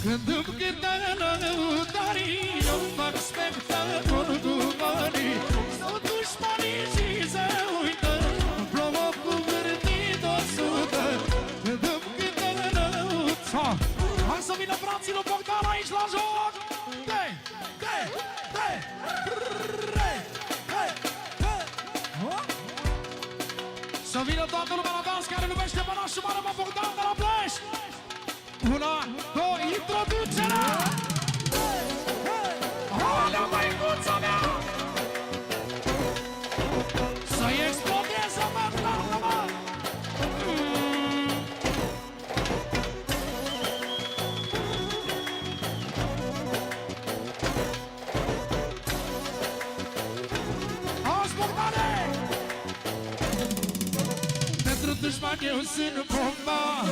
Când îmi cântă lăutarii, eu fac spectacol cu banii. Sau dușmanii și se uită, plouă cu vârtit 100. Când îmi cântă lăutarii. Hai să vină fraților Bogdan aici la joc! Să vină toată lumea la dans care numește Bănașul Mare Mă Bogdan de la Pleș! 1, 2, introducerea! Halea, măicuța mea! Să-i explodeze, Bogdan, mă! Auzi, Bogdane! Pentru dușmani eu sunt bomba.